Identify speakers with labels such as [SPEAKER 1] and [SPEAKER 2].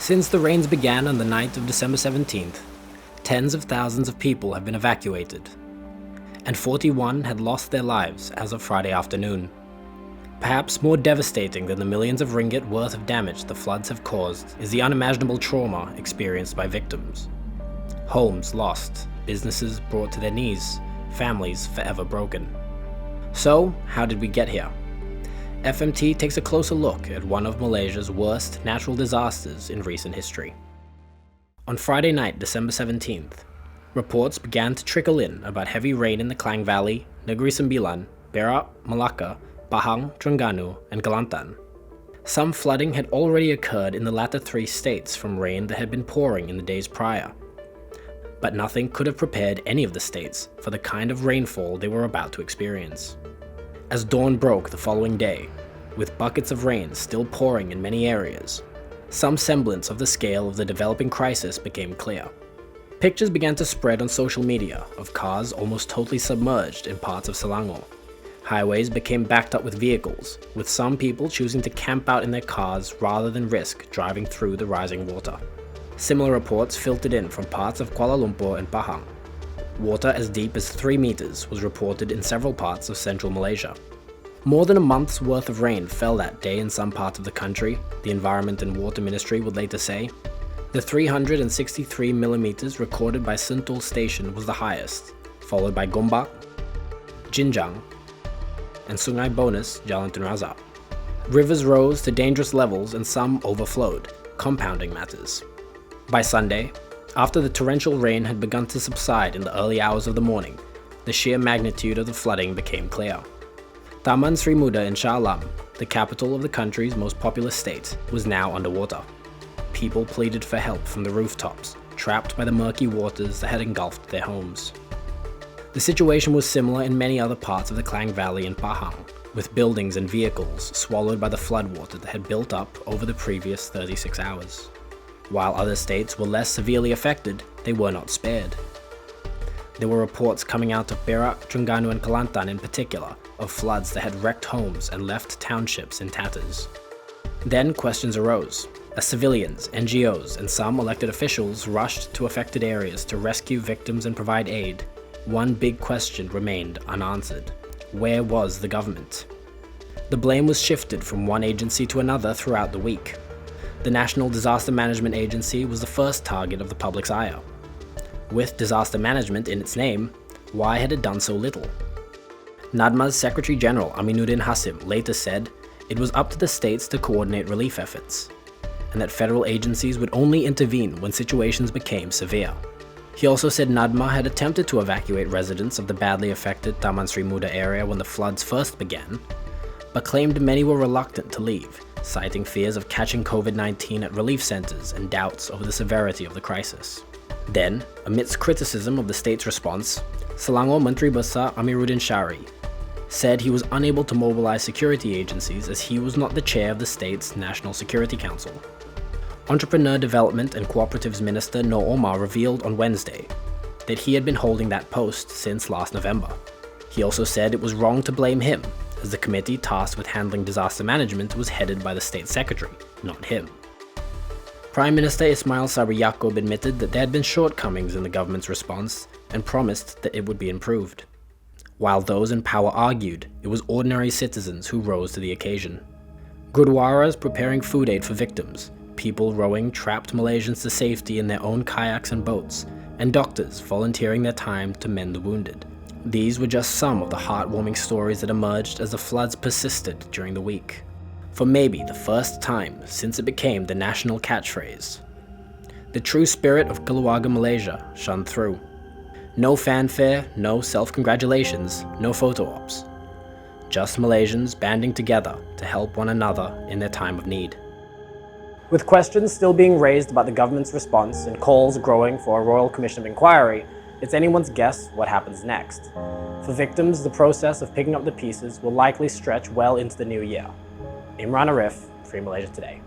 [SPEAKER 1] Since the rains began on the night of December 17th, tens of thousands of people have been evacuated, and 41 had lost their lives as of Friday afternoon. Perhaps more devastating than the millions of ringgit worth of damage the floods have caused is the unimaginable trauma experienced by victims. Homes lost, businesses brought to their knees, families forever broken. So, how did we get here? FMT takes a closer look at one of Malaysia's worst natural disasters in recent history. On Friday night, December 17th, reports began to trickle in about heavy rain in the Klang Valley, Negeri Sembilan, Perak, Malacca, Pahang, Terengganu, and Kelantan. Some flooding had already occurred in the latter three states from rain that had been pouring in the days prior. But nothing could have prepared any of the states for the kind of rainfall they were about to experience. As dawn broke the following day, with buckets of rain still pouring in many areas, some semblance of the scale of the developing crisis became clear. Pictures began to spread on social media of cars almost totally submerged in parts of Selangor. Highways became backed up with vehicles, with some people choosing to camp out in their cars rather than risk driving through the rising water. Similar reports filtered in from parts of Kuala Lumpur and Pahang. Water as deep as 3 meters was reported in several parts of central Malaysia. More than a month's worth of rain fell that day in some parts of the country, the Environment and Water Ministry would later say. The 363 millimeters recorded by Sentul Station was the highest, followed by Gombak, Jinjang, and Sungai Bonus, Jalan Tun Razak. Rivers rose to dangerous levels and some overflowed, compounding matters. By Sunday, after the torrential rain had begun to subside in the early hours of the morning, the sheer magnitude of the flooding became clear. Taman Sri Muda in Shah Alam, the capital of the country's most populous state, was now underwater. People pleaded for help from the rooftops, trapped by the murky waters that had engulfed their homes. The situation was similar in many other parts of the Klang Valley and Pahang, with buildings and vehicles swallowed by the floodwater that had built up over the previous 36 hours. While other states were less severely affected, they were not spared. There were reports coming out of Perak, Terengganu and Kelantan in particular, of floods that had wrecked homes and left townships in tatters. Then questions arose, as civilians, NGOs, and some elected officials rushed to affected areas to rescue victims and provide aid. One big question remained unanswered. Where was the government? The blame was shifted from one agency to another throughout the week. The National Disaster Management Agency was the first target of the public's ire. With disaster management in its name, why had it done so little? NADMA's Secretary General Aminuddin Hasim later said it was up to the states to coordinate relief efforts, and that federal agencies would only intervene when situations became severe. He also said NADMA had attempted to evacuate residents of the badly affected Taman Sri Muda area when the floods first began, but claimed many were reluctant to leave, citing fears of catching COVID-19 at relief centers and doubts over the severity of the crisis. Then, amidst criticism of the state's response, Selangor Menteri Besar Amiruddin Syari said he was unable to mobilize security agencies as he was not the chair of the state's National Security Council. Entrepreneur Development and Cooperatives Minister Noor Omar revealed on Wednesday that he had been holding that post since last November. He also said it was wrong to blame him, as the committee tasked with handling disaster management was headed by the state secretary, not him. Prime Minister Ismail Sabri Yaakob admitted that there had been shortcomings in the government's response and promised that it would be improved. While those in power argued, it was ordinary citizens who rose to the occasion. Gurdwaras preparing food aid for victims, people rowing trapped Malaysians to safety in their own kayaks and boats, and doctors volunteering their time to mend the wounded. These were just some of the heartwarming stories that emerged as the floods persisted during the week. For maybe the first time since it became the national catchphrase, the true spirit of Keluarga Malaysia shone through. No fanfare, no self-congratulations, no photo ops. Just Malaysians banding together to help one another in their time of need. With questions still being raised about the government's response and calls growing for a Royal Commission of Inquiry, it's anyone's guess what happens next. For victims, the process of picking up the pieces will likely stretch well into the new year. Imran Arif, Free Malaysia Today.